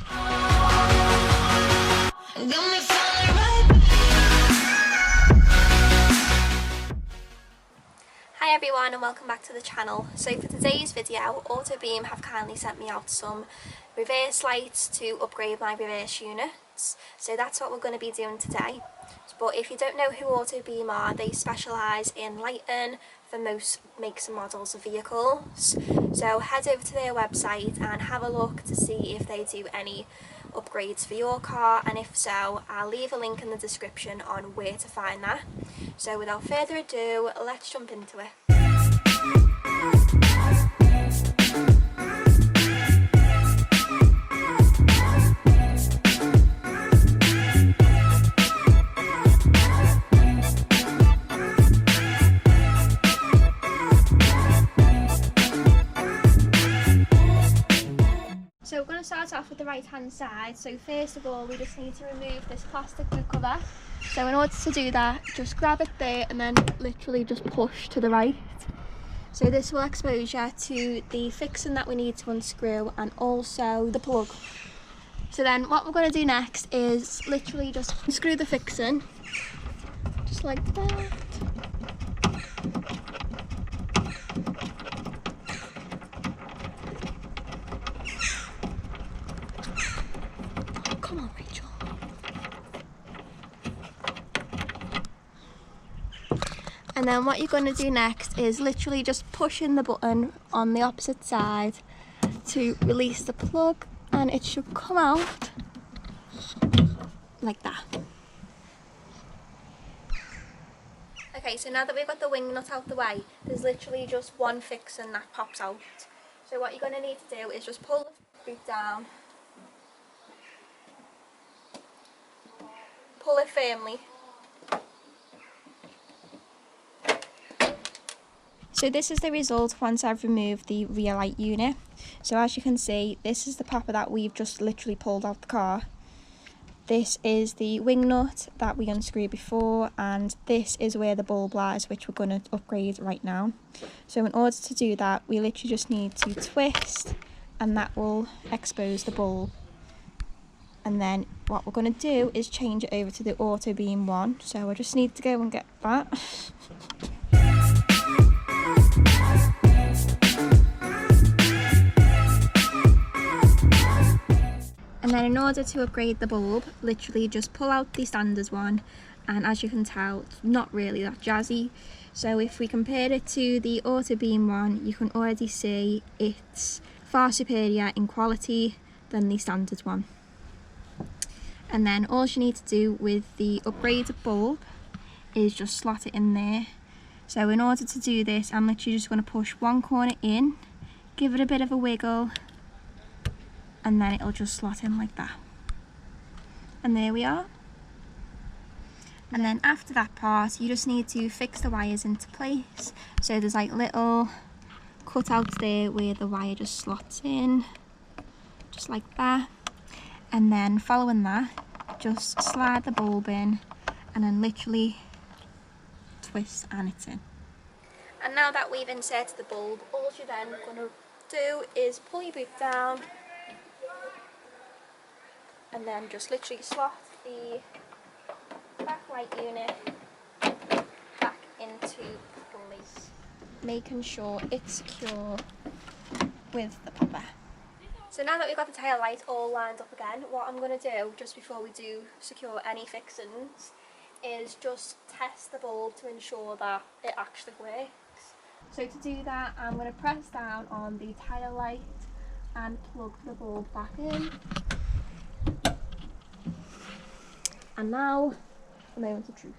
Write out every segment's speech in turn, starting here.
Hi everyone and welcome back to the channel. So for today's video, Autobeam have kindly sent me out some reverse lights to upgrade my reverse units. So that's what we're going to be doing today. But if you don't know who Autobeam are, they specialise in lighting for most makes and models of vehicles. So head over to their website and have a look to see if they do any upgrades for your car, and if so, I'll leave a link in the description on where to find that. So without further ado, let's jump into it. So we're going to start off with the right hand side. So first of all, we just need to remove this plastic boot cover. So in order to do that, just grab it there and then literally just push to the right. So this will expose you to the fixing that we need to unscrew and also the plug. So then what we're going to do next is literally just unscrew the fixing, just like that. Come on, Rachel. And then what you're going to do next is literally just push in the button on the opposite side to release the plug, and it should come out like that. Okay, so now that we've got the wing nut out the way, there's literally just one fixing that pops out. So what you're going to need to do is just pull the boot down, pull it firmly. So this is the result once I've removed the rear light unit. So as you can see, this is the popper that we've just literally pulled out the car. This is the wing nut that we unscrewed before, and this is where the bulb lies, which we're going to upgrade right now. So in order to do that, we literally just need to twist, and that will expose the bulb. And then what we're going to do is change it over to the Autobeam one. So I just need to go and get that. And then in order to upgrade the bulb, literally just pull out the standard one, and as you can tell, it's not really that jazzy. So if we compare it to the Autobeam one, you can already see it's far superior in quality than the standard one. And then all you need to do with the upgraded bulb is just slot it in there. So in order to do this, I'm literally just going to push one corner in, give it a bit of a wiggle, and then it'll just slot in like that. And there we are. And then after that part, you just need to fix the wires into place. So there's like little cutouts there where the wire just slots in, just like that. And then following that, just slide the bulb in and then literally twist and it's in. And now that we've inserted the bulb, all you're then going to do is pull your boot down and then just literally slot the backlight unit back into place, making sure it's secure with the popper. So now that we've got the tail light all lined up again, what I'm going to do just before we do secure any fixings is just test the bulb to ensure that it actually works. So to do that, I'm going to press down on the tail light and plug the bulb back in. And now, a moment of truth.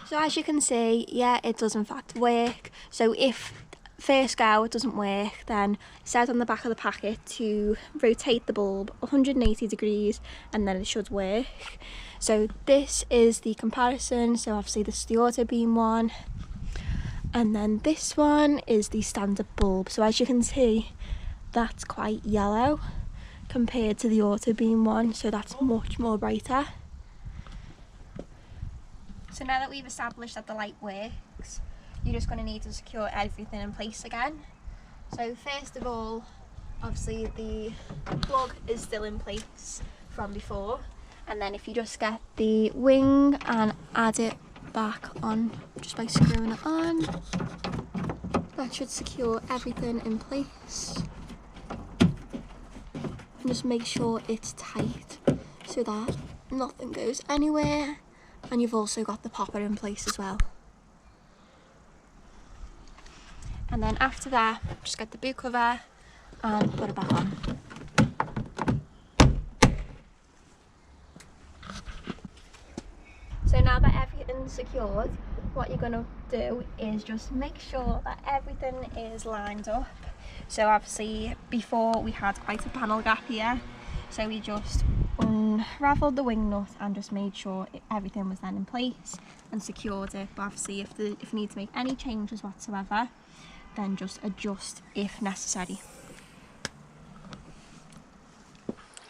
So as you can see, yeah, it does in fact work. So if first go it doesn't work, then it says on the back of the packet to rotate the bulb 180 degrees and then it should work. So this is the comparison. So obviously this is the Autobeam one, and then this one is the standard bulb. So as you can see, that's quite yellow compared to the Autobeam one, so that's much more brighter. So now that we've established that the light works, you're just going to need to secure everything in place again. So first of all, obviously the plug is still in place from before, and then if you just get the wing and add it back on just by screwing it on, that should secure everything in place. And just make sure it's tight so that nothing goes anywhere, and you've also got the popper in place as well. And then after that, just get the boot cover and put it back on. So now that everything's secured, what you're going to do is just make sure that everything is lined up. So obviously before we had quite a panel gap here, so we just unravelled the wing nut and just made sure everything was then in place and secured it. But obviously if you need to make any changes whatsoever, then just adjust if necessary.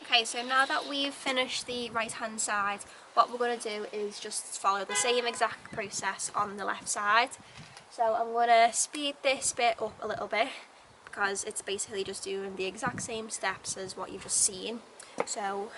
Okay, so now that we've finished the right hand side, what we're going to do is just follow the same exact process on the left side. So I'm going to speed this bit up a little bit because it's basically just doing the exact same steps as what you've just seen. So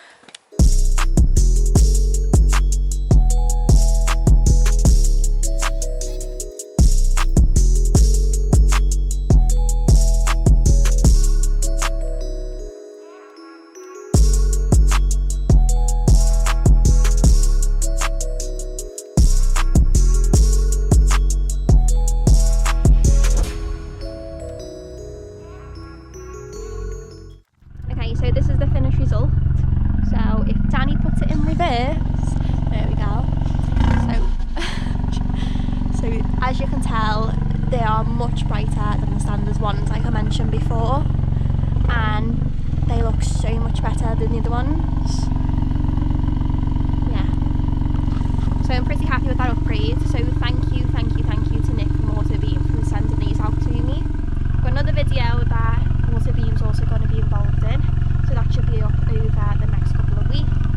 this is the finished result. So if Danny puts it in reverse, there we go. So as you can tell, they are much brighter than the standard ones like I mentioned before, and they look so much better than the other ones. Yeah. So I'm pretty happy with that upgrade. So thank you to Nick from Autobeam for sending these out to me. I've got another video that Autobeam's also going to be involved in. So that should be up over the next couple of weeks.